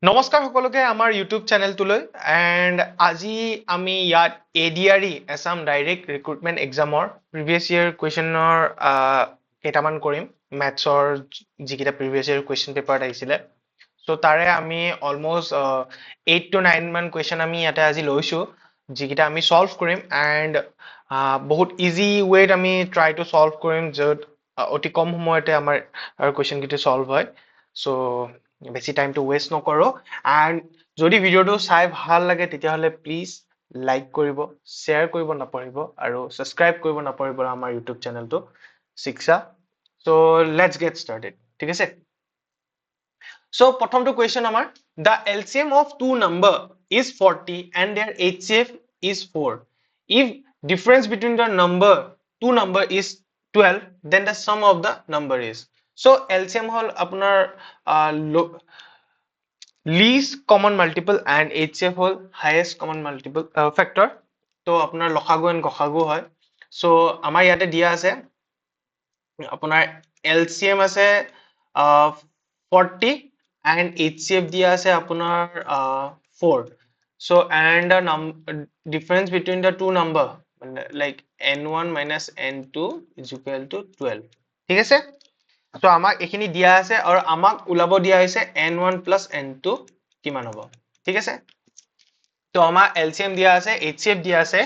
নমস্কাৰ সকলোকে আমাৰ ইউটিউব চেনেলটোলৈ এণ্ড আজি আমি ইয়াত এডিআৰই এছাম ডাইৰেক্ট ৰিক্ৰুটমেণ্ট এক্সামৰ প্ৰিভিয়াছ ইয়েৰ কুৱেশ্যনৰ কেইটামান কৰিম মেথছৰ যিকেইটা প্ৰিভিয়াছ ইয়েৰ কুৱেশ্যন পেপাৰত আহিছিলে চ' তাৰে আমি অলমষ্ট 8 to 9 মান কুৱেশ্যন আমি ইয়াতে আজি লৈছোঁ যিকেইটা আমি ছল্ভ কৰিম এণ্ড বহুত ইজি ৱেত আমি ট্ৰাই টু ছল্ভ কৰিম য'ত অতি কম সময়তে আমাৰ কুৱেশ্যনকেইটা ছল্ভ হয় চ' বেছি টাইমটো ৱেষ্ট নকৰোঁ এণ্ড যদি ভিডিঅ'টো চাই ভাল লাগে তেতিয়াহ'লে প্লিজ লাইক কৰিব শ্বেয়াৰ কৰিব নাপাহৰিব আৰু ছাবস্ক্ৰাইব কৰিব নাপাহৰিব আমাৰ ইউটিউব চেনেলটো শিক্ষা চ' লেটছ গেট ষ্টাৰ্টেড ঠিক আছে চ' প্ৰথমটো কুৱেশ্যন আমাৰ the LCM of two number is 40 and their HCF is 4 if difference between the number two number is 12 then the sum of the number is so LCM হল আপোনাৰ least common multiple and HCF hall highest common multiple factor তো আপোনাৰ লসাগু and গসাগু হয় so আমাৰ ইয়াতে দিয়া আছে আপোনাৰ LCM আছে 40 and HCF দিয়া আছে আপোনাৰ 4 so and the difference between the two number like n1 minus n2 is equal to 12 ঠিক আছে so আমাক এখিনি দিয়া আছে আৰু আমাক উলাব দিয়া হৈছে n1 plus n2 কিমান হ'ব ঠিক আছে তো আমাৰ LCM দিয়া আছে HCF দিয়া আছে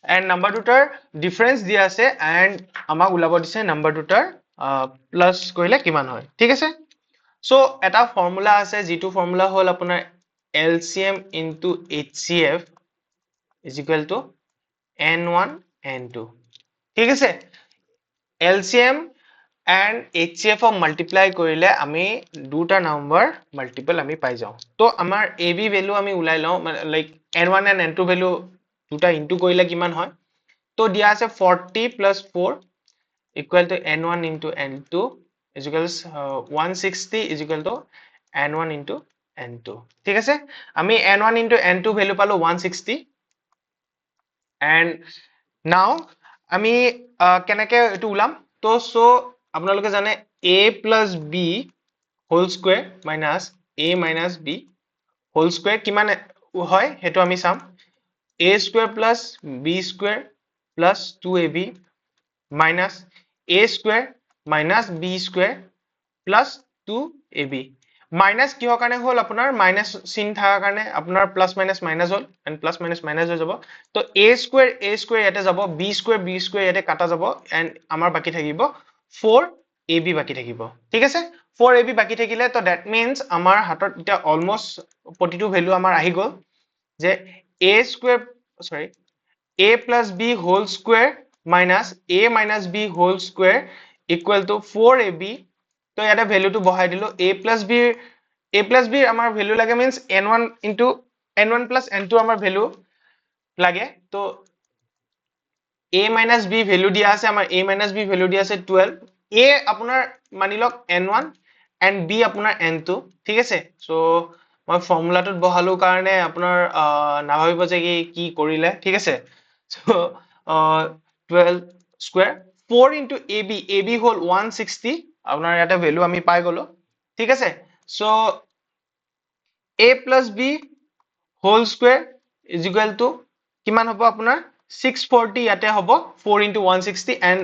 and number দুটাৰ difference দিয়া আছে and আমাক উলাব দিছে number দুটাৰ plus কৰিলে কিমান হয় ঠিক আছে so এটা ফৰ্মুলা আছে যিটো ফৰ্মুলা হ'ল আপোনাৰ LCM into HCF is equal to n1 n2 ঠিক আছে LCM and HCF of multiply কৰিলে আমি দুটা নাম্বাৰ মাল্টিপল আমি পাই যাওঁ তো আমাৰ AB ভ্যালু আমি উলাই লওঁ like n1 and n2 value দুটা ইনটু কৰিলে কিমান হয় তো দিয়া আছে 40 plus 4 equal to n1 into n2 is equal to 160 is equal to n1 into n2 ঠিক আছে আমি n1 into n2 ভ্যালু পালো 160 and now আমি কেনেকে এটো উলাম তো সো আপোনালোকে জানে a plus b whole square minus a minus b whole square কিমান হয় হেতু আমি চাম a square plus b square plus 2ab minus a square minus b square plus 2ab minus কিহৰ কাৰণে হ'ল আপোনাৰ minus চিন থাকাৰ কাৰণে আপোনাৰ plus minus minus হ'ল and plus minus minus হৈ যাব তো a square ইয়াতে যাব b square ইয়াতে কাটা যাব and আমাৰ বাকি থাকিব 4ab বাকি থাকিব ঠিক আছে 4ab বাকি থাকিলে তো that means আমাৰ হাতত এটা almost প্ৰতিটো ভ্যালু আমাৰ আহি গ'ল যে a square sorry a plus b whole square minus a minus b whole square equal to 4ab তো ইয়াতে ভ্যালুটো বহাই দিলো a plus b আমাৰ ভ্যালু লাগে means n1 into n1 plus n2 আমাৰ ভ্যালু লাগে তো a minus b ভ্যালু দিয়া আছে আমাৰ a minus b ভ্যালু দিয়া আছে 12 a আপোনাৰ মানি লওক n1 and b আপোনাৰ n2 ঠিক আছে সো মই ফৰ্মুলাটোত বহালো কাৰণে আপোনাৰ নাভাবিব যে কি কৰিলে ঠিক আছে সো 12 স্কয়াৰ 4 into ab হল 160 আপোনাৰ ইয়াতে ভ্যালু আমি পাই গলো ঠিক আছে so a plus b whole square is equal to কিমান হ'ব আপোনাৰ 640 ইয়াতে হ'ব 4 into 160 and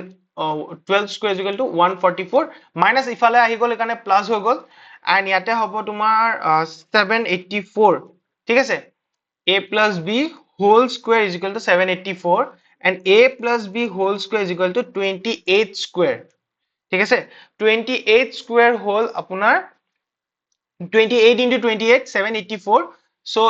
12 square is equal to 144 minus ইফালে আহি গ'ল এখানে প্লাস হৈ গ'ল and ইয়াতে হ'ব তোমাৰ 784 ঠিক আছে a plus b whole square is equal to 784 and a plus b whole square is equal to 28 square ঠিক আছে 28 square হ'ল আপোনাৰ 28 into 28 784 so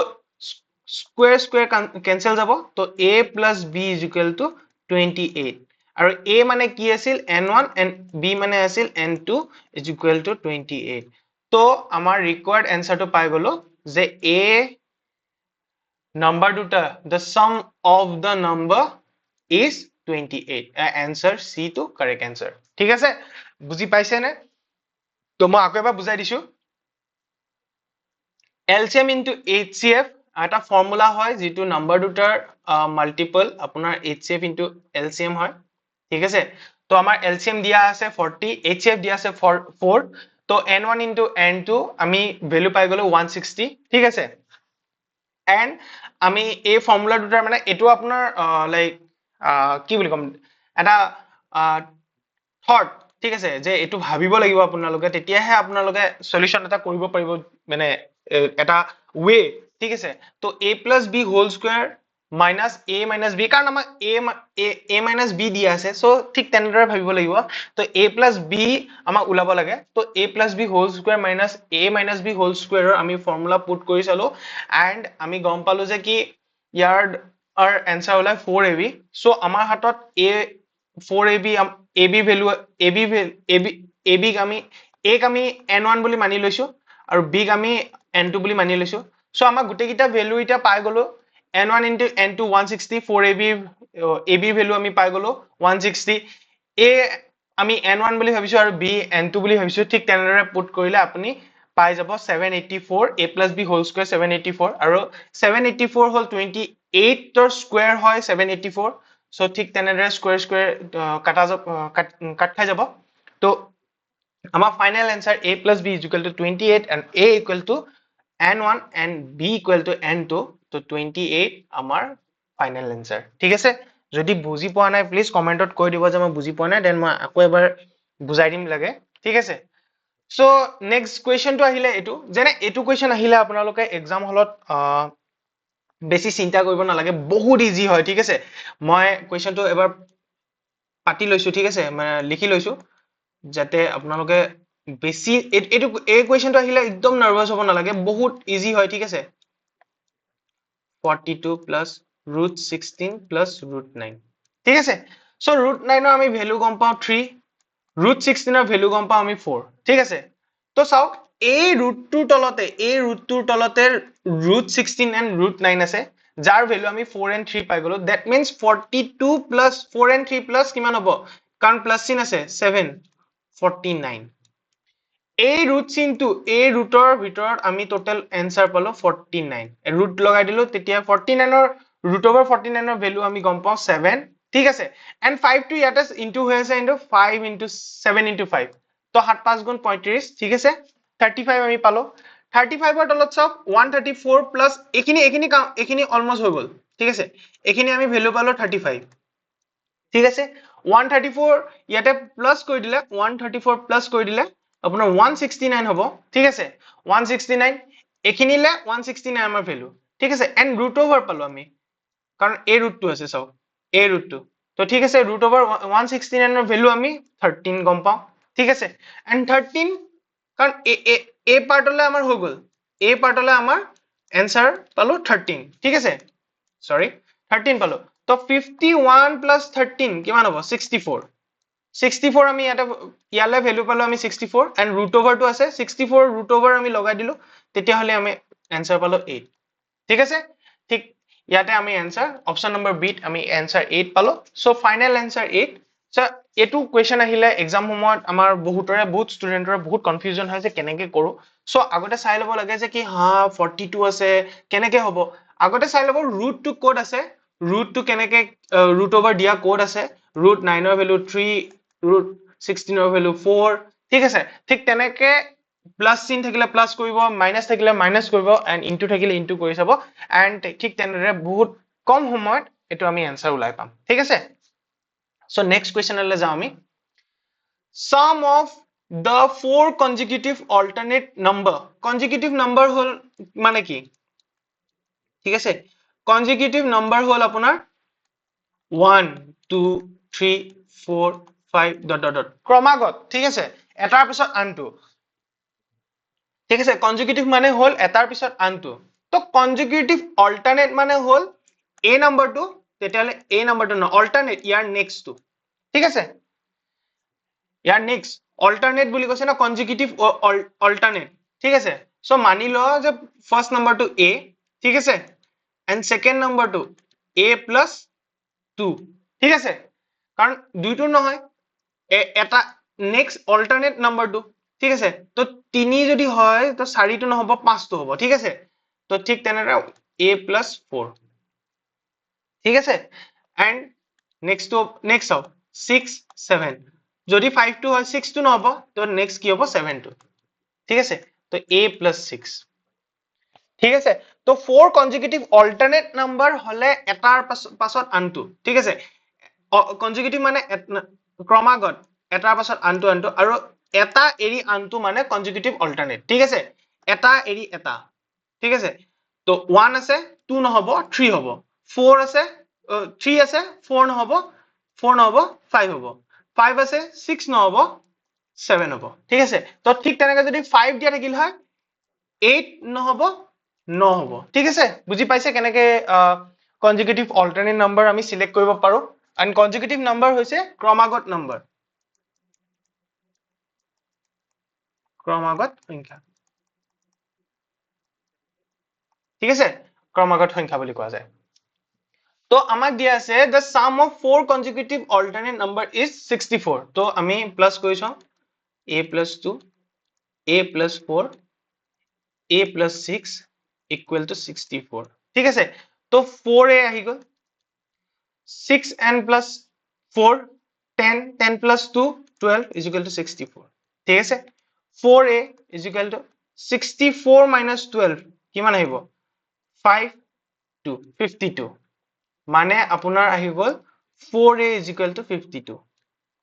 square cancel যাব তো a plus b is equal to 28 আৰু a মানে কি আছিল n1 and b মানে আছিল n2 is equal to 28 তো আমাৰ required answer টো পাই গলো যে a number দুটা the sum of the number is 28 answer c to correct answer ঠিক আছে বুজি পাইছে নে তো মই আকৌ এবাৰ বুজাই দিছো LCM into HCF এটা ফৰ্মুলা হয় যেটো নাম্বাৰ দুটাৰ মাল্টিপল আপোনাৰ HCF into LCM হয় ঠিক আছে তো আমাৰ LCM দিয়া আছে 40 HCF দিয়া আছে 4 তো n1 into n2 আমি ভ্যালু পাই গলো 160 ঠিক আছে এন্ড আমি এই ফৰ্মুলা দুটাৰ মানে এটো আপোনাৰ লাইক কি বুলি কম এটা থট ঠিক আছে যে এটো ভাবিব লাগিব আপোনালোকে তেতিয়াহে আপোনালোকে সলিউশন এটা কৰিব পাৰিব মানে এটা ওয়ে ঠিক আছে তো a plus b whole square minus a minus b কাৰণ আমাক a minus b দিয়া আছে সো ঠিক তেনেদৰে ভাবিব লাগিব তো a plus b আমাক উলাব লাগে তো a plus b whole square minus a minus b whole square আমি ফৰ্মুলা পুট কৰি চালো এন্ড আমি গম পালো যে কি ইয়াৰ আনসাৰ ওলাই 4ab সো আমাৰ হাতত a 4ab ab value ab আমি a ক আমি n1 বুলি মানি লৈছো আৰু b ক আমি n2 বুলি মানি লৈছো সো আমাক গুটেকিটা ভ্যালু এটা পাই গলো n1 into n2 160 4ab ab value আমি পাই গলো 160 a আমি n1 বুলি ভাবিছো আৰু b n2 বুলি ভাবিছো ঠিক তেনেদৰে পুট কৰিলে আপুনি পাই যাব 784 a plus b whole square 784 আৰু 784 হল 28 ৰ স্কয়াৰ হয় 784 সো ঠিক তেনেদৰে স্কয়াৰ কাট খাই যাব তো আমাৰ final answer a plus b is equal to 28 and a equal to n1 and b equal to n2 তো 28 আমাৰ ফাইনাল আনসাৰ ঠিক আছে যদি বুজি পোৱা নাই প্লিজ কমেন্টত কৈ দিব যে মই বুজি পোৱা নাই দেন মই আকৌ এবাৰ বুজাই দিম লাগে ঠিক আছে সো নেক্সট কোৱেশ্চনটো আহিলে এটো যেনে এটো কোৱেশ্চন আহিলে আপোনালোকে এক্সাম হলত বেছি চিন্তা কৰিব নালাগে বহুত ইজি হয় ঠিক আছে মই কোৱেশ্চনটো এবাৰ পাতি লৈছো ঠিক আছে মানে লিখি লৈছো যাতে আপোনালোকে বেছি এটো এই কোৱেশ্চনটো আহিলে একদম নাৰ্ভাস হ'ব নালাগে বহুত ইজি হয় ঠিক আছে 42 plus root 16 plus root 9 ঠিক আছে সো root 9 ৰ আমি ভ্যালু গম পাও 3 root 16 ৰ ভ্যালু গম পাও আমি 4 ঠিক আছে তো চাওক এই ৰুটটোৰ তলতে root 16 and root 9 আছে যাৰ ভ্যালু আমি 4 and 3 পাই গলো that means 42 plus 4 and 3 plus কিমান হ'ব কাৰণ প্লাস চিন আছে 7 49 এই root চিনটো এই ৰুটৰ ভিতৰত আমি টোটাল আনসাৰ পালো 49 ৰুট লগাই দিলো তেতিয়া 49 ৰ root over 49 ৰ ভ্যালু আমি গম পাও 7 ঠিক আছে and 5 টো ইয়াতে ইনটু হৈ আছে ইনটু 5 into 7 into 5 তো 7 5 গুণ 35 ঠিক আছে 35 আমি পালো 35 ৰ তলত চাওক 134 প্লাস এখিনি অলমোস্ট হৈ গল ঠিক আছে এখিনি আমি ভ্যালু পালো 35 ঠিক আছে 134 ইয়াতে প্লাস কৰি দিলে 134 প্লাস কৰি দিলে আপোনাৰ 169 হ'ব ঠিক আছে 169 এখিনিলে 169 আমাৰ ভ্যালু ঠিক আছে এন্ড ৰুট ওভাৰ পালো আমি কাৰণ এই ৰুটটো আছে চাওক এই ৰুটটো তো ঠিক আছে ৰুট ওভাৰ 169 ৰ ভ্যালু আমি 13 গম পাও ঠিক আছে এন্ড 13 কাৰণ এই পাৰ্টলে আমাৰ হৈ গল এই পাৰ্টলে আমাৰ আনসাৰ পালো 13 ঠিক আছে সৰি 13 পালো তো 51 plus 13 কিমান হ'ব 64 64 আমি ইয়ালে ভ্যালু পালো আমি 64 and root over টো আছে 64 root over আমি লগাই দিলো তেতিয়া হলে আমি আনসাৰ পালো 8 ঠিক আছে ঠিক ইয়াতে আমি আনসাৰ অপচন নম্বৰ বি আমি আনসাৰ 8 পালো সো ফাইনাল আনসাৰ 8 সো এটো কোৱেশ্চন আহিলে এক্সাম সময়ত আমাৰ বহুত ষ্টুডেন্টৰ বহুত কনফিউজন হয় যে কেনেকে কৰো সো আগতে চাই লব লাগে যে কি হা 42 আছে কেনেকে হ'ব আগতে চাই লব ৰুট টো কোড আছে ৰুট টো কেনেকে ৰুট ওভাৰ দিয়া কোড আছে ৰুট 9 ৰ ভ্যালু 3 ৰুট 16 ৰ ভ্যালু 4 ঠিক আছে ঠিক তেনেকে প্লাস চিন থাকিলে প্লাস কৰিব মাইনাস থাকিলে মাইনাস কৰিব এন্ড ইনটু থাকিলে ইনটু কৰি চাব এন্ড ঠিক তেনেদৰে বহুত কম সময়ত এটো আমি আনসাৰ উলাই পাম ঠিক আছে সো নেক্সট কোৱেশ্চনলৈ যাও আমি sum of the four consecutive alternate number হল মানে কি ঠিক আছে consecutive number হল আপোনাৰ 1 2 3 4 5 dot dot dot ক্ৰমাগত ঠিক আছে এটাৰ পিছত আনটো ঠিক আছে consecutive মানে হল এটাৰ পিছত আনটো তো consecutive alternate মানে হল a নাম্বাৰটো তেতিয়ালে a নাম্বাৰটো ন alternate ইয়াৰ next টো ঠিক আছে ইয়াৰ next alternate বুলি কৈছে না consecutive alternate ঠিক আছে সো মানি ল যে ফার্স্ট নাম্বাৰটো a ঠিক আছে and second নাম্বাৰটো a plus 2 ঠিক আছে কাৰণ দুইটো নহয় এটা next alternate নাম্বাৰটো ঠিক আছে তো 3 যদি হয় তো 4 টো নহব 5 টো হ'ব ঠিক আছে তো ঠিক তেনেদৰে a plus 4 ঠিক আছে and next হ'ব 6 7 যদি 5 টো হয় 6 টো নহব তো next কি হ'ব 7 টো ঠিক আছে তো a plus 6 ঠিক আছে তো 4 consecutive alternate number হলে এটাৰ পাছত আনটো ঠিক আছে consecutive মানে ক্ৰমাগত এটাৰ পাছত আনটো আৰু এটা এৰি আনটো মানে consecutive alternate ঠিক আছে এটা এৰি এটা ঠিক আছে তো 1 আছে 2 নহব 3 হ'ব 4 আছে 3 আছে 4 নহব 5 হ'ব 5 আছে 6 নহব 7 হ'ব ঠিক আছে তো ঠিক তেনেকৈ যদি 5 দিয়া থাকিল হয় 8 নহব 9 হ'ব ঠিক আছে বুজি পাইছে কেনেকৈ কনজিকিউটিভ অল্টাৰনেট নাম্বাৰ আমি সিলেক্ট কৰিব পাৰো এণ্ড কনজিকিউটিভ নাম্বাৰ হৈছে ক্ৰমাগত নাম্বাৰ ক্ৰমাগত সংখ্যা ঠিক আছে ক্ৰমাগত সংখ্যা বুলি কোৱা যায় তো আমাক দিয়া আছে the sum of four consecutive alternate number is 64 তো আমি প্লাস কৰি চাও a plus 2 a plus 4 a plus 6 equal to 64 ঠিক আছে তো 4a আহি গল 6 and plus 4 10 10 plus 2 12 is equal to 64 ঠিক আছে 4a is equal to 64 minus 12 কিমান আহিব 5 2 52 মানে আপোনাৰ আহি গল 4a is equal to 52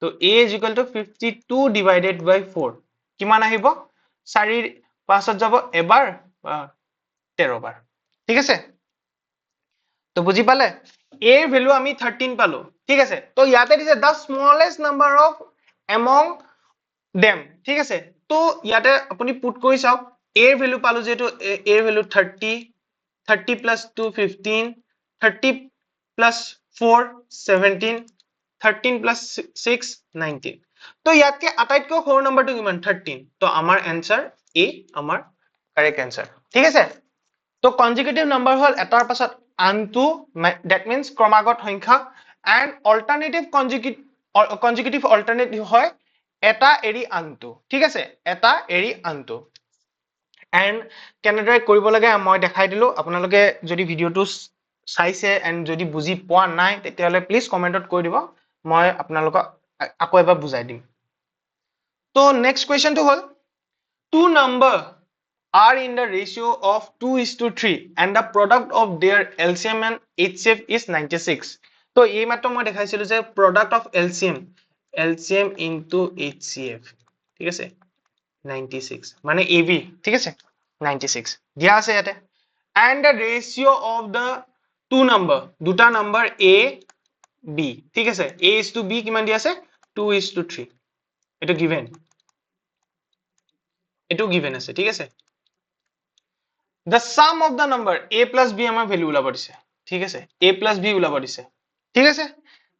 তো a is equal to 52 divided by 4 কিমান আহিব 4 পাঁচত যাব এবাৰ 13 বাৰ ঠিক আছে তো বুজি পালে a এর ভ্যালু আমি 13 পালো ঠিক আছে তো ইয়াতে দিছে the smallest number of among them ঠিক আছে তো ইয়াতে আপুনি পুট কৰি চাওক a এর ভ্যালু পালো যেটো a এর ভ্যালু 30 30 plus 2 15 30 plus 4 17 13 plus 6 19 তো ইয়াতকে আটাইতকৈ সৰু নম্বৰটো কিমান 13 তো আমাৰ आंसर a আমাৰ কাৰেক্ট आंसर ঠিক আছে তো কনজিকিউটিভ নাম্বাৰ হল এটাৰ পাছত আনটো দ্যাট মিন্স ক্ৰমাগত সংখ্যা এন্ড অল্টাৰনেটিভ কনজিকিউটিভ অল্টাৰনেটিভ হয় এটা এৰি আনটো ঠিক আছে এটা এৰি আনটো এন্ড কেনেদৰে কৰিব লাগে মই দেখাই দিলো আপোনালোকে যদি ভিডিওটো চাইছে এন্ড যদি বুজি পোৱা নাই তেতিয়াহলে প্লিজ কমেন্টত কৈ দিব মই আপোনালোকক আকৌ এবাৰ বুজাই দিম তো নেক্সট কোৱেশ্চনটো হল two number are in the ratio of 2:3 and the product of their LCM and HCF is 96 তো এই মাত্ৰ মই দেখাইছিলো যে product of LCM into HCF ঠিক আছে 96 মানে AB ঠিক আছে 96 দিয়া আছে ইয়াতে and the ratio of the two number দুটা number A B ঠিক আছে A is to B কিমান দিয়া আছে 2:3 এটা given আছে ঠিক আছে the sum of the number a plus b আমাৰ ভ্যালু ওলাব দিছে ঠিক আছে a plus b ওলাব দিছে ঠিক আছে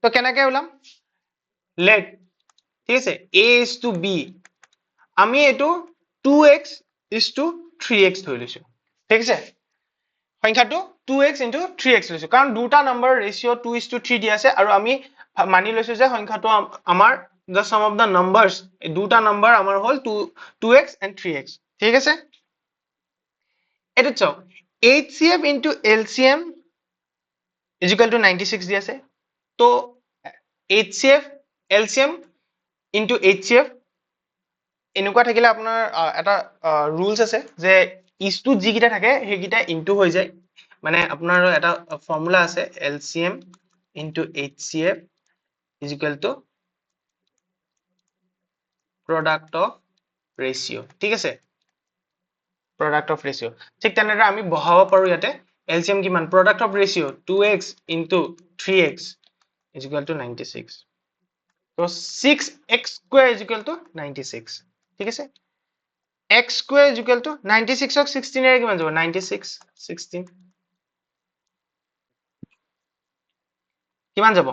তো কেনেকৈ ওলাম let ঠিক আছে a is to b আমি এটো 2x is to 3x ধৰি লৈছো ঠিক আছে সংখ্যাটো 2x into 3x লৈছো কাৰণ দুটা নম্বৰ ৰেশিও 2:3 দি আছে আৰু আমি মানি লৈছো যে সংখ্যাটো আমাৰ the sum of the numbers দুটা নম্বৰ আমাৰ হল 2x and 3x ঠিক আছে এটো চাও HCF into LCM is equal to 96 দি আছে তো HCF LCM into HCF এনেকুৱা থাকিলে আপোনাৰ এটা ৰুলস আছে যে ইছটো যিকিটা থাকে হেকিটা ইনটু হৈ যায় মানে আপোনাৰ এটা ফৰ্মুলা আছে LCM into HCF is equal to product of ratio ঠিক আছে product of ratio ঠিক তেনেদৰে আমি বহাব পাৰো ইয়াতে LCM কিমান product of ratio 2x into 3x is equal to 96 so 6x square is equal to 96 ঠিক আছে x square is equal to 96 ক 16 এৰে কিমান যাব 96 16 কিমান যাব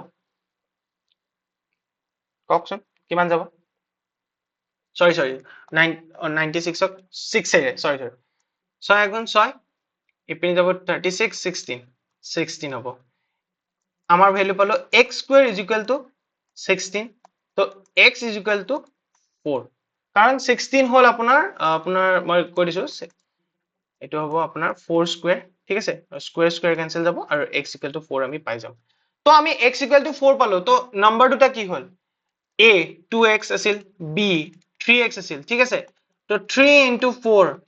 কওকচোন কিমান যাব sorry 96 ক 6 এৰে sorry 6 গুণ 6 ইপিনে যাব 36 16 16 হ'ব আমাৰ ভ্যালু পালো x square is equal to 16 তো x is equal to 4 কাৰণ 16 হল আপোনাৰ মই কৈ দিছো এটো হ'ব আপোনাৰ 4 স্কয়াৰ ঠিক আছে স্কয়াৰ স্কয়াৰ ক্যান্সেল যাব আৰু x equal to 4 আমি পাই যাম তো আমি x equal to 4 পালো তো নম্বৰ দুটা কি হল a 2x আছিল b 3x আছিল ঠিক আছে So 3 into 4,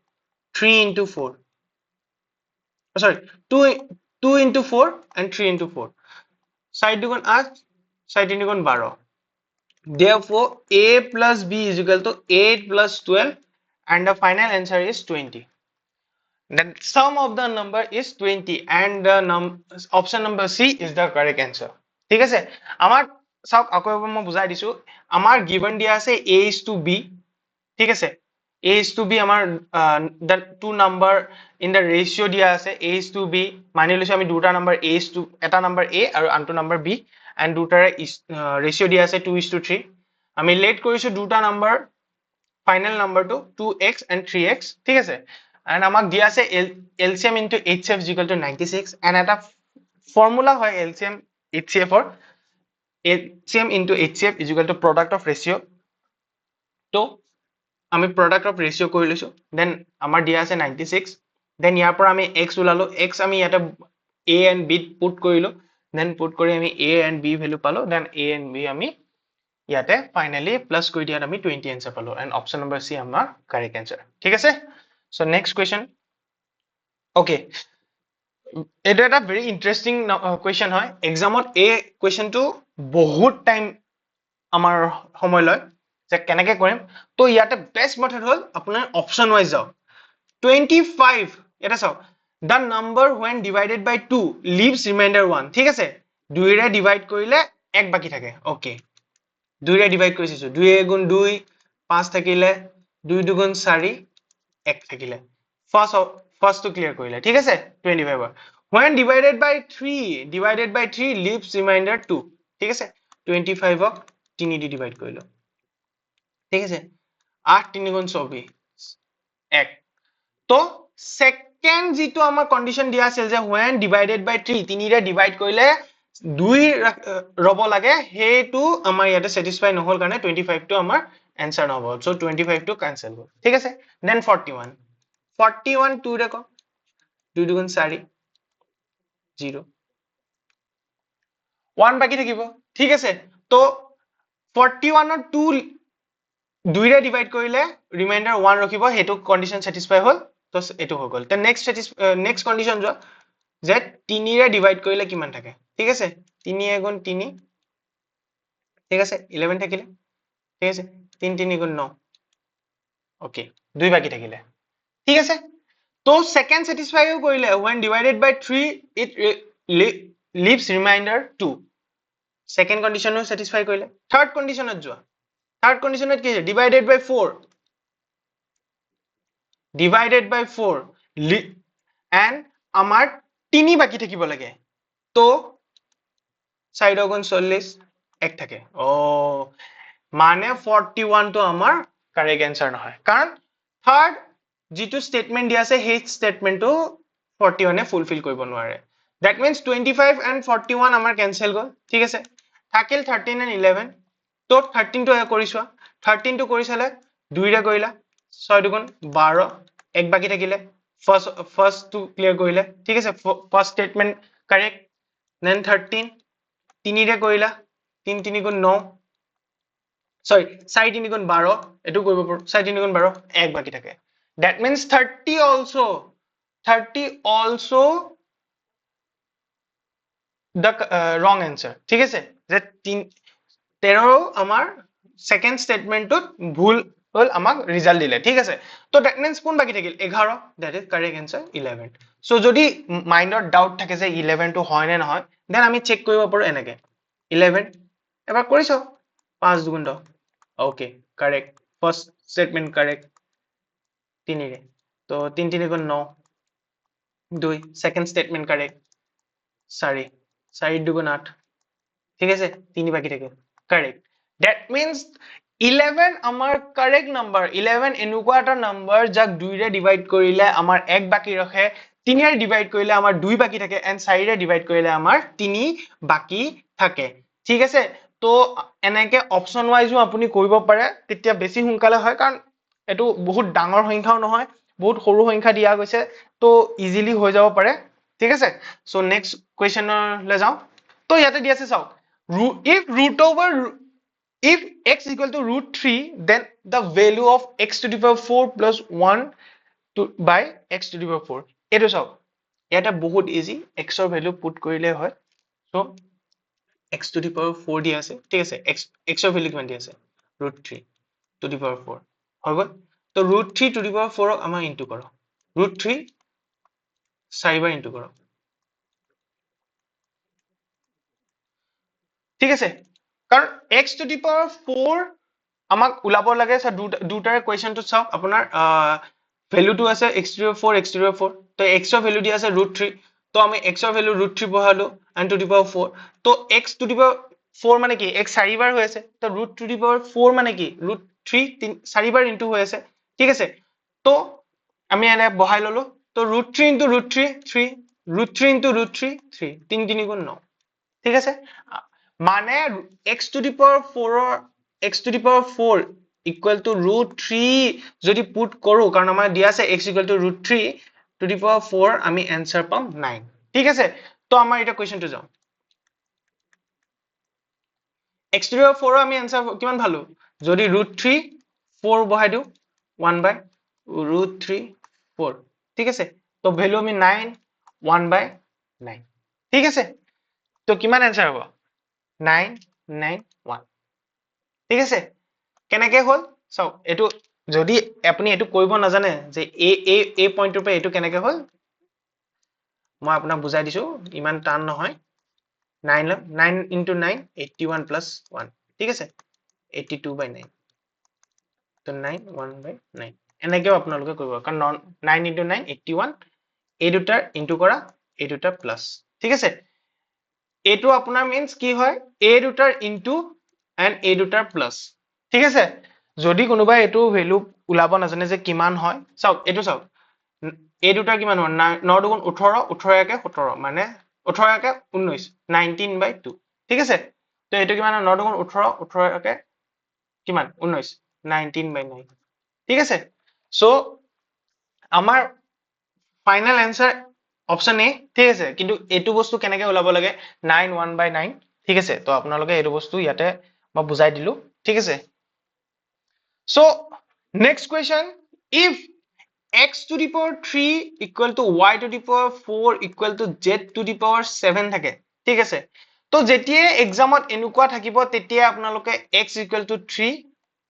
3 into 4, sorry, 2 into 4 and 3 into 4. Side dugun 8, side dugun 12. Therefore, A plus B is equal to 8 plus 12 and the final answer is 20. The sum of the number is 20 and the option number C is the correct answer. ঠিক আছে আমার সব আকৌ এবাৰ মই বুজাই দিছো আমাৰ given দিয়া আছে A is to B ঠিক আছে A is to B আমাৰ the two number in the ratio দিয়া আছে A is to B মানি লৈছো আমি দুটা number A is to এটা number A আৰু আনটো number B and দুটাৰে ratio দিয়া আছে 2 is to 3 আমি লেট কৰিছো দুটা number final number to 2x and 3x ঠিক আছে and আমাক দিয়া আছে LCM into HCF is equal to 96 and এটা formula হয় LCM HCF or LCM into HCF is equal to product of ratio তো আমি product of ratio কৰি লৈছো then আমাৰ দিয়া আছে 96 then ইয়াৰ পৰা আমি x ওলালো x আমি ইয়াতে a and b put কৰিলো then put কৰি আমি a and b value পালো then a and b আমি ইয়াতে finally plus কৰি দিয়াত আমি 20 answer পালো and option number C আমাৰ correct answer ঠিক আছে so next question okay এটা এটা very interesting question হয় examত এই questionটো বহুত time আমাৰ সময় লয় যে কেনেকৈ কৰিম তো ইয়াতে বেষ্ট মেথড হ'ল আপোনাৰ অপচন ওয়াইজ যাও 25 এটা চাও the number when divided by 2 leaves remainder 1 ঠিক আছে 2 ৰে ডিভাইড কৰিলে 1 বাকি থাকে ওকে 2 ৰে ডিভাইড কৰিছো 2 গুণ 2 5 থাকিলে 2 দুগুণ 4 1 থাকিলে ফার্স্ট তো ক্লিয়ার কৰিলে ঠিক আছে 25 when divided by 3 leaves remainder 2 ঠিক আছে 25 ক 3 দি ডিভাইড কৰিলো ঠিক আছে 8 3 গুণ 24 1 তো সেকেন্ড যেটো আমাৰ কন্ডিশন দিয়া আছিল যে when divided by 3 3 ৰে ডিভাইড কৰিলে 2 ৰব লাগে হেতু আমাৰ ইয়াতে স্যাটিসফাই নহল কাৰণে 25 টো আমাৰ आंसर নহব সো 25 টো ক্যান্সেল হ'ল ঠিক আছে দেন 41 2 ৰে ক 2 দুগুণ 4 0 1 বাকি থাকিব ঠিক আছে তো 41 ৰ 2 2 ৰে ডিভাইড কৰিলে ৰিমাইন্ডাৰ 1 ৰখিব হেতু কন্ডিশন স্যাটিসফাই হ'ল তো এটো হৈ গল তে নেক্সট কন্ডিশন যোৱা যে 3 ৰে ডিভাইড কৰিলে কিমান থাকে ঠিক আছে 3 গুণ 3 ঠিক আছে 11 থাকিলে ঠিক আছে 3 3 গুণ 9 ওকে 2 বাকি থাকিলে ঠিক আছে তো সেকেন্ড স্যাটিসফাই কৰিলে when divided by 3 it leaves remainder 2 second কন্ডিশনো স্যাটিসফাই কৰিলে থাৰ্ড কন্ডিশনত যোৱা থাৰ্ড কন্ডিশনত কি divided by 4 and আমাৰ 3 বাকি থাকিব লাগে তো 4 গুণ 40 1 থাকে ও মানে 41 তো আমাৰ কাৰেক্ট आंसर নহয় কাৰণ থাৰ্ড যেটো স্টেটমেন্ট দিয়া আছে সেই স্টেটমেন্টটো 41 এ ফুলফিল কৰিব নোৱাৰে that means 25 and 41 আমাৰ ক্যান্সেল গল ঠিক আছে থাকিল 13 and 11 তো 13 টো কৰিছোৱা 13 টো কৰিছালে 2 ৰে কৰিলা 6 দুগুণ 12 1 বাকি থাকিলে ফাৰ্স্ট টু ক্লিয়াৰ কৰিলে ঠিক আছে ফাৰ্স্ট স্টেটমেন্ট কাৰেক্ট দেন 13 3 ৰে কৰিলা 3 3 গুণ 9 সৰি 4 3 গুণ 12 এটো কৰিব পাৰো 4 3 গুণ 12 1 বাকি থাকে that means 30 also the wrong answer ঠিক আছে যে 13 আমাৰ সেকেন্ড স্টেটমেন্টত ভুল হল আমাক ৰিজাল্ট দিলে ঠিক আছে তো দ্যাট মিন্স কোন বাকি থাকিল 11 that is correct answer 11 so যদি মাইন্ডত ডাউট থাকে যে 11 টো হয় নে নহয় দেন আমি চেক কৰিব পাৰো এনেকে 11 এবাৰ কৰিছো 5 দুগুণ 10 okay correct first statement correct 3 রে তো 3 3 গুণ 9 2 সেকেন্ড স্টেটমেন্ট কারেক্ট 4 4 দুগুণ 8 ঠিক আছে 3 বাকি থাকে কারেক্ট that means 11 আমাৰ কাৰেক্ট নাম্বাৰ 11 এনেকুৱা এটা নাম্বাৰ যাক 2 ৰে ডিভাইড কৰিলে আমাৰ 1 বাকি ৰখে 3 ৰে ডিভাইড কৰিলে আমাৰ 2 বাকি থাকে এন্ড 4 ৰে ডিভাইড কৰিলে আমাৰ 3 বাকি থাকে ঠিক আছে তো এনেকে অপশন ওয়াইজও আপুনি কৰিব পাৰে তেতিয়া বেছি হুনকালে হয় কাৰণ এটো বহুত ডাঙৰ সংখ্যাও নহয় বহুত সৰু সংখ্যা দিয়া গৈছে তো ইজিলি হৈ যাব পাৰে ঠিক আছে সো নেক্সট কোৱেশ্চনলৈ যাও তো ইয়াতে দি আছে চাওক if root over if x equal to root 3, then the value of x to the power 4 plus 1 by x to the power 4. Eto sao. Yata bahut easy. X or value put korile hoy. So x to the power 4 di ase. Thik ase. X or value kiman di ase? Root 3 to the power 4. Hoy. So root 3 to the power 4 ama into karo. Root 3 4 bar into karo. ঠিক আছে কাৰণ x to the power 4 আমাক ওলাব লাগে sir দুটাৰ কোৱেশ্চনটো চাওক আপোনাৰ ভ্যালুটো আছে x to the power 4 x to the power 4 তো x ৰ ভ্যালু দি আছে √3 তো আমি x ৰ value √3 বহালো and to the power 4 তো x to the power 4 মানে কি x 4 বাৰ হৈ আছে তো √3 to the power 4 মানে কি √3 4 বাৰ ইনটু হৈ আছে ঠিক আছে তো আমি এনে বহাই ললো তো √3 into √3 3 √3 into √3 3 3 3 গুণ 9 ঠিক আছে মানে x to the power 4 x to the power 4 equal to √3 যদি পুট কৰো কাৰণ আমাৰ দিয়া আছে x equal to √3 to the power 4 আমি answer পাম 9 ঠিক আছে তো আমাৰ এটা কোৱেশ্চনটো যাও x to the power 4 আমি answer কিমান ভালো যদি √3 4 বহাই দিও 1 by √3 4 ঠিক আছে তো ভ্যালু আমি 9 1 by 9 ঠিক আছে তো কিমান answer হ'ব 9 9 1 ঠিক আছে কেনেকে হল চাও এটো যদি আপুনি এটো কৰিব নাজানে যে এ পইণ্টৰ পৰা এটো কেনেকে হল মই আপোনাক বুজাই দিছো ইমান টান নহয় 9 9 into 9 81 plus 1 ঠিক আছে 82 by 9 তো 9 1 by 9 এনেকেও আপোনালোকে কৰিব কাৰণ 9 into 9 81 এই দুটাৰ ইনটু কৰা এই দুটাৰ প্লাস ঠিক আছে এইটো আপোনাৰ মিন্স কি হয় এই দুটাৰ ইনটু এন্ড এই দুটাৰ প্লাস ঠিক আছে যদি কোনোবাই এটো ভ্যালু উলাব নাজানে যে কিমান হয় চাওক এটো চাওক এই দুটা কিমান হয় 9 দুগুণ 18 18 একে 17 মানে 18 একে 19 19 by 2 ঠিক আছে তো এটো কিমান 9 দুগুণ 18 18 একে কিমান 19 19 by 9 ঠিক আছে সো আমাৰ ফাইনাল আনসার অপশন এ ঠিক আছে কিন্তু এটো বস্তু কেনেকে ওলাব লাগে 9 1 by 9 ঠিক আছে তো আপোনালোকে এটো বস্তু ইয়াতে মই বুজাই দিলো ঠিক আছে so next question if x to the power 3 equal to y to the power 4 equal to z to the power 7 থাকে ঠিক আছে তো যেতিয়া এক্সামত এনেকুৱা থাকিব তেতিয়া আপোনালোকে x equal to 3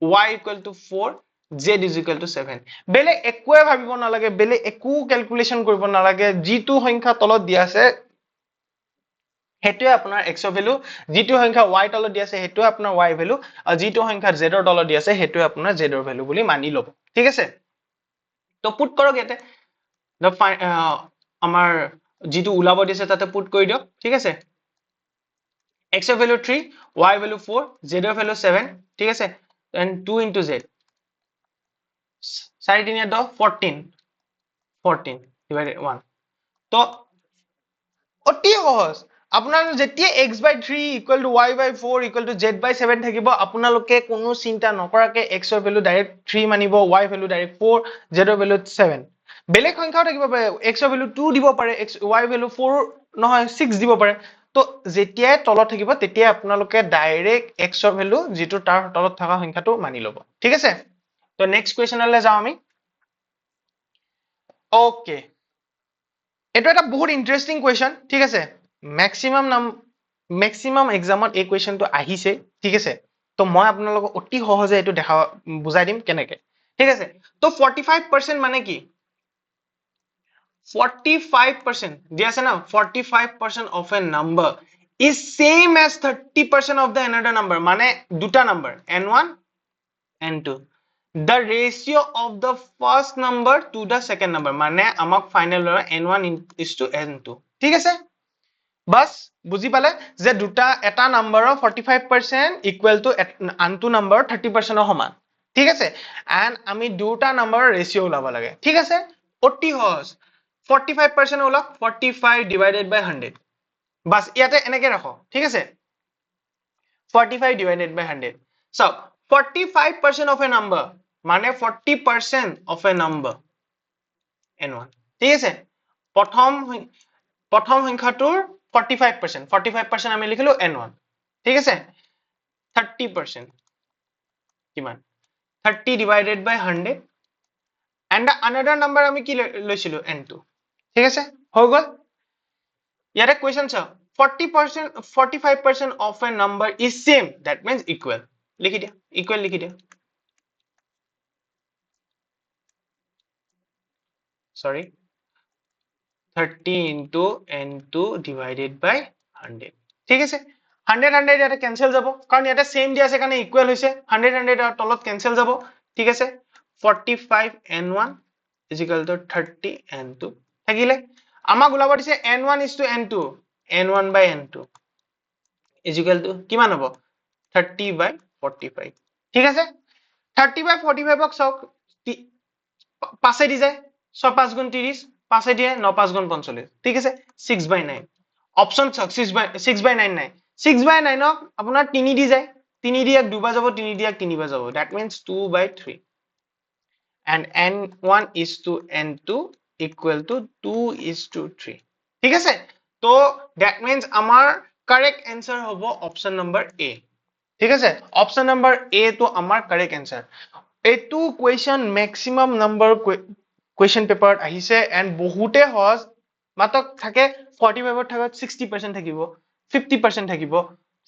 y equal to 4 z is equal to 7 বেলে একোৱে ভাবিব নালাগে বেলে একো ক্যালকুলেশন কৰিব নালাগে যিটো সংখ্যা তলত দিয়া আছে হেতুৱে আপোনাৰ x ৰ ভ্যালু যিটো সংখ্যা y তলত দিয়া আছে হেতুৱে আপোনাৰ y ভ্যালু আৰু যিটো সংখ্যা z ৰ তলত দিয়া আছে হেতুৱে আপোনাৰ z ৰ ভ্যালু বুলি মানি লব ঠিক আছে তো পুট কৰক ইয়াতে আমাৰ যিটো উলাব দিছে তাতে পুট কৰি দিয়ক ঠিক আছে x ৰ ভ্যালু 3 y ভ্যালু 4 z ৰ ভ্যালু 7 ঠিক আছে and 2 into z 4 3 10 14 14 divided 1 তো অতি সহজ আপোনাৰ যেতিয়া x by 3 equal to y by 4 equal to z by 7 থাকিব আপোনালোকে কোনো চিন্তা নকৰাকে x ৰ ভ্যালু ডাইৰেক্ট 3 মানিব y ভ্যালু ডাইৰেক্ট 4 z ৰ ভ্যালু 7 বেলেগ সংখ্যাও থাকিব পাৰে x ৰ ভ্যালু 2 দিব পাৰে y ভ্যালু 4 নহয় 6 দিব পাৰে তো যেতিয়া তলত থাকিব তেতিয়া আপোনালোকে ডাইৰেক্ট x ৰ ভ্যালু যেটো তাৰ তলত থকা সংখ্যাটো মানি লব ঠিক আছে তো নেক্সট কোৱেশ্চনলৈ যাও আমি ওকে এটা এটা বহুত ইন্টারেস্টিং কোয়েশ্চন ঠিক আছে ম্যাক্সিমাম এক্সামত এই কোয়েশ্চনটো আহিছে ঠিক আছে তো মই আপোনালোকক অতি সহজে এটো দেখা বুজাই দিম কেনেকে ঠিক আছে তো 45% মানে কি 45% দিয়া আছে না 45% of a number is same as 30% of the another number মানে দুটা number n1 n2 the ratio of the first number to the second number মানে আমাক final n1 is to n2 ঠিক আছে বাস বুজি পালে যে দুটা এটা নাম্বাৰৰ 45% ইকুৱেল টু আনটো নাম্বাৰৰ 30% সমান ঠিক আছে এন্ড আমি দুটা নাম্বাৰৰ ৰেশিও ওলাব লাগে ঠিক আছে অতি সহজ 45% ওলাক 45 divided by 100 বাস ইয়াতে এনেকে ৰাখো ঠিক আছে 45 divided by 100 so 45% of a number মানে 40% of a number n1 ঠিক আছে প্ৰথম সংখ্যাটোৰ 45% আমি লিখিলো n1 ঠিক আছে 30% কিমান 30 divided by 100 and the another number আমি কি লৈছিলো n2 ঠিক আছে হৈ গল ইয়াতে question চাও 40% 45% of a number is same that means equal লিখি দিয়া equal লিখি দিয়া sorry 30 into n2 divided by 100 ঠিক আছে 100 100 ইয়াতে cancel যাব কাৰণ ইয়াতে same দিয়া আছে কাৰণে equal হৈছে 100 100 আর তলত cancel যাব ঠিক আছে 45 n1 is equal to 30 n2 থাকিলে আমাক ওলাব দিছে n1 is to n2 n1 by n2 is equal to কিমান হ'ব 30 by 45 ঠিক আছে 30 by 45 ক চাওক পাঁচে দি যায় 6 5 গুণ 30 পাঁচে দিয়ে 9 5 গুণ 45 ঠিক আছে 6 by 9 অপশন চাওক 6 by 9 নাই 6 by 9 ক আপোনাৰ 3 দি যায় 3 দি এক দুবাৰ যাব 3 দি এক তিনিবাৰ যাব that means 2 by 3 and n1 is to n2 equal to 2 is to 3 ঠিক আছে তো that means আমাৰ correct answer হ'ব option number A ঠিক আছে option number A তো আমাৰ correct answer এইটো question maximum number question paper আহিছে and বহুতে সহজ মাত্ৰ থাকে 45 ত থাকে 60% থাকিব 50% থাকিব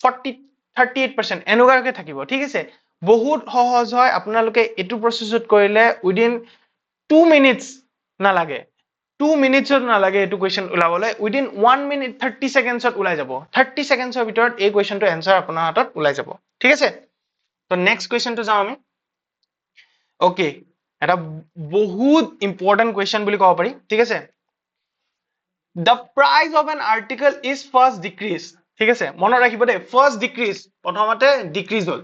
40 38% এনেকুৱাকে থাকিব ঠিক আছে বহুত সহজ হয় আপোনালোকে এটো প্ৰসেসত কৰিলে উইদিন 2 minutes নালাগে 2 minutes ত নালাগে এটো কোৱেশ্চন উলাবলৈ উইদিন 1 minute 30 seconds ত উলাই যাব 30 seconds ৰ ভিতৰত এই কোৱেশ্চনটো আনসাৰ আপোনাৰ হাতত উলাই যাব ঠিক আছে তো নেক্সট কোৱেশ্চনটো যাও আমি ওকে এটা বহুত ইম্পৰ্টেন্ট কোৱেশ্চন বুলি ক'ব পাৰি ঠিক আছে the price of an article is first decrease ঠিক আছে মনত ৰাখিব দে first decrease প্ৰথমতে decrease হল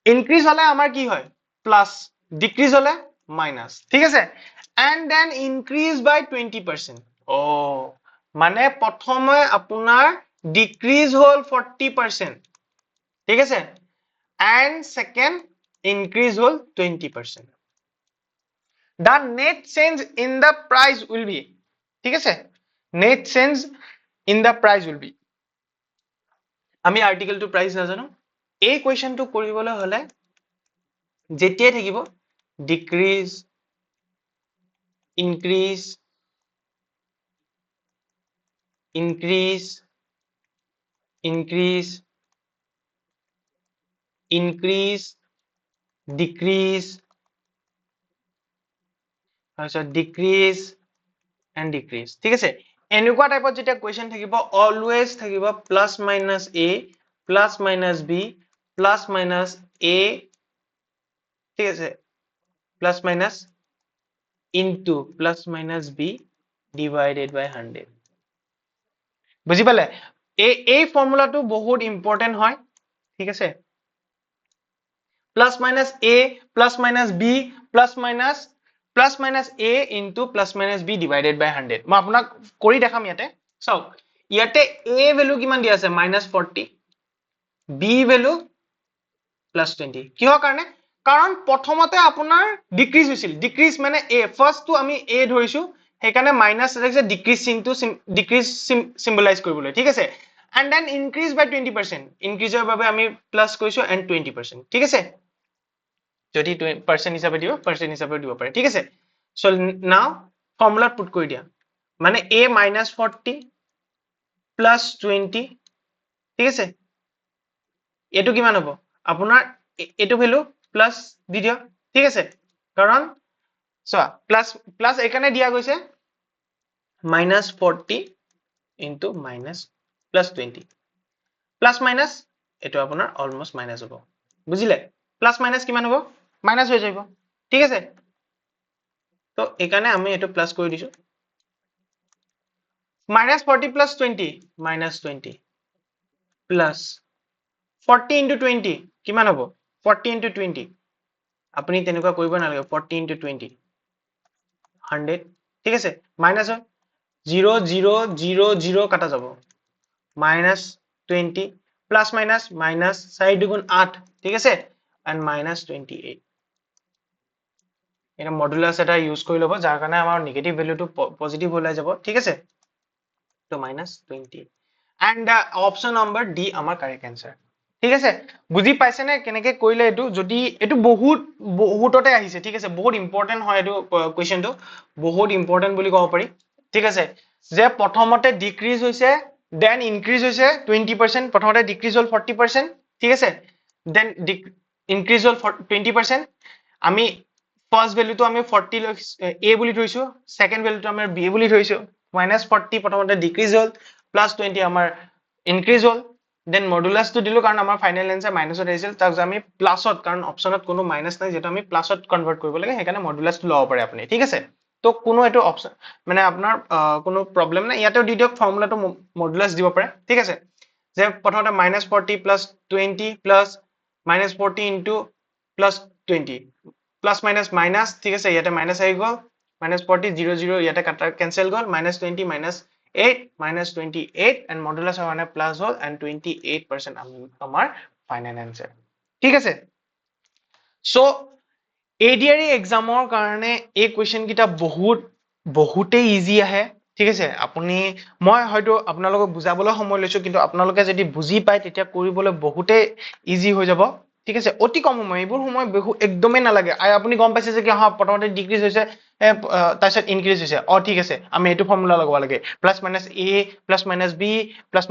increase হলে আমাৰ কি হয় plus decrease হলে minus ঠিক আছে and then increase by 20% oh মানে প্ৰথমে আপোনাৰ decrease হল 40% ঠিক আছে and second increase hall 20% the net change in the price will be ঠিক আছে net change in the price will be আমি article to price নাজানো এই কোৱেশ্চনটো কৰিবলৈ হলে যেতিয়াই থাকিব decrease increase increase increase increase decrease decrease and decrease ঠিক আছে এনেকুৱা টাইপত যেতিয়া কোৱেশ্চন থাকিব অলৱেজ থাকিব plus minus a plus minus b plus minus a ঠিক আছে plus minus into plus minus b divided by 100 বুজি পালে এই ফৰ্মুলাটো বহুত ইম্পৰ্টেন্ট হয় ঠিক আছে plus minus a plus minus b plus minus a into plus minus b divided by 100 মই আপোনাক কৰি দেখাম ইয়াতে চাওক ইয়াতে a ভ্যালু কিমান দিয়া আছে -40 b ভ্যালু +20 কিহৰ কাৰণে কাৰণ প্ৰথমতে আপোনাৰ ডিক্ৰিজ হৈছিল ডিক্ৰিজ মানে a ফাৰ্স্ট টু আমি a ধৰিছো সেইকাৰণে মাইনাস আছে ডিক্ৰিজ চিনটো ডিক্ৰিজ সিম্বলাইজ কৰিবলৈ ঠিক আছে and then increase by 20% ইনক্ৰিজৰ বাবে আমি প্লাস কৰিছো and 20% ঠিক আছে যদি পাৰ্সেন্ট হিসাবে দিব পাৰ্সেন্ট হিসাবে দিব পাৰে ঠিক আছে সো নাও ফৰ্মুলা পুট কৰি দিয়া মানে a -40 প্লাস 20 ঠিক আছে এটো কিমান হ'ব আপোনাৰ এটো ভ্যালু প্লাস দি দিও ঠিক আছে কাৰণ সো প্লাস প্লাস এখানে দিয়া গৈছে -40 into +20 প্লাস মাইনাস এটো আপোনাৰ অলমোস্ট মাইনাস হ'ব বুজিলে প্লাস মাইনাস কিমান হ'ব মাইনাস হৈ যাব ঠিক আছে তো এখানে আমি এটো প্লাস কৰি দিছো -40 plus 20 -20 plus 40 into 20 কিমান হ'ব 40 into 20 আপুনি তেনেকুৱা কৰিব নালাগে 40 into 20 100 ঠিক আছে মাইনাস 0 0 0 0 কাটা যাব -20 প্লাস মাইনাস মাইনাস 4 দুগুণ 8 ঠিক আছে and -28 এটা মডুলাস এটা ইউজ কৰি লব যাৰ কাৰণে আমাৰ নেগেটিভ ভ্যালুটো পজিটিভ ওলাই যাব ঠিক আছে তো -20 and option number D আমাৰ correct answer ঠিক আছে বুজি পাইছে নে কেনেকে কৰিলে এইটো যদি এইটো বহুততে আহিছে ঠিক আছে বহুত ইম্পৰ্টেন্ট হয় এইটো কুৱেশ্যনটো বহুত ইম্পৰ্টেন্ট বুলি ক'ব পাৰি ঠিক আছে যে প্ৰথমতে ডিক্ৰিজ হৈছে দেন ইনক্ৰিজ হৈছে 20% প্ৰথমতে ডিক্ৰিজ হ'ল 40% ঠিক আছে দেন ইনক্ৰিজ হ'ল 20% আমি ফাৰ্স্ট ভ্যালুটো আমি 40 লৈ a বুলি ধৰিছো সেকেন্ড ভ্যালুটো আমাৰ b বুলি ধৰিছো -40 প্ৰথমতে ডিক্ৰিজ হ'ল +20 আমাৰ ইনক্ৰিজ হ'ল দেন মডুলাসটো দিলো কাৰণ আমাৰ ফাইনাল এনসাৰ মাইনাসত আহিছিল তাক আমি প্লাসত কাৰণ অপচনত কোনো মাইনাস নাই যেটা আমি প্লাসত কনভাৰ্ট কৰিব লাগে সেইকাৰণে মডুলাসটো ল'ব পাৰে আপুনি ঠিক আছে তো কোনো এটো অপচন মানে আপোনাৰ কোনো প্ৰবলেম নাই ইয়াতেও দি দিয়ক ফৰ্মুলাটো মডুলাস দিব পাৰে ঠিক আছে যে প্ৰথমতে -40 +20 plus -40 into +20 plus minus minus ঠিক আছে ইয়াতে মাইনাস আহি গ'ল -40 0 0 ইয়াতে কাটা কেনসেল গ'ল -20 -8 -28 and modulus of plus whole and 28% আমাৰ ফাইনাল আনসাৰ ঠিক আছে সো এডিআৰই এক্সামৰ কাৰণে এই কুৱেশ্যন কিটা বহুতেই ইজি আহে ঠিক আছে আপুনি মই হয়তো আপোনালোকক বুজাবলৈ সময় লৈছো কিন্তু আপোনালোকে যদি বুজি পায় তেতিয়া কৰিবলৈ বহুতেই ইজি হৈ যাব ঠিক আছে অতি কম সময় এইবোৰ সময় একদমেই নালাগে আপুনি গম পাইছে যে কি হা প্ৰথমতে ডিক্ৰিজ হৈছে তাৰপিছত ইনক্ৰিজ হৈছে ঠিক আছে আমি এইটো ফৰ্মুলা লগাব লাগে plus minus a plus minus b plus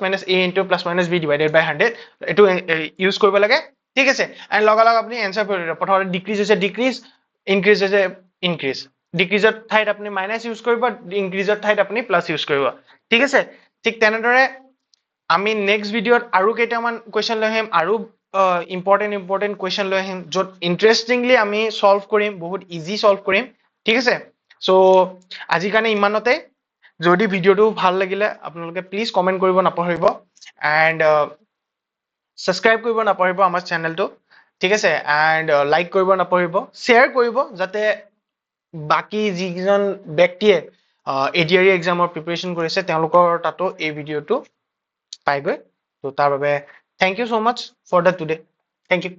minus a into plus minus b divided by 100 এইটো ইউজ কৰিব লাগে ঠিক আছে এন্ড লগালগ আপুনি এনসাৰ কৰি দিব প্ৰথমতে ডিক্ৰিজ হৈছে ডিক্ৰিজ ইনক্ৰিজ হৈছে ইনক্ৰিজ ডিক্ৰিজৰ ঠাইত আপুনি মাইনাস ইউজ কৰিব ইনক্ৰিজৰ ঠাইত আপুনি প্লাস ইউজ কৰিব ঠিক আছে ঠিক তেনেদৰে আমি নেক্সট ভিডিঅত আৰু কেইটামান কোৱেশ্চন লৈ আহিম আৰু ইম্পৰ্টেন্ট কোৱেশ্চন লৈ আহিম য'ত ইন্টাৰেষ্টিংলি আমি সলভ কৰিম বহুত ইজি সলভ কৰিম ঠিক আছে সো আজিৰ কাৰণে ইমানতে যদি ভিডিঅটো ভাল লাগিলে আপোনালোকে প্লিজ কমেন্ট কৰিব নাপাহৰিব এন্ড সাবস্ক্ৰাইব কৰিব নাপাহৰিব আমাৰ চেনেলটো ঠিক আছে এন্ড লাইক কৰিব নাপাহৰিব শ্বেয়াৰ কৰিব যাতে বাকি যিজন ব্যক্তিয়ে এডিআৰই এক্সামৰ প্ৰিপাৰেচন কৰিছে তেওঁলোকৰ তাতো এই ভিডিঅটো পাইগৈ তো তাৰ বাবে thank you so much for the today thank U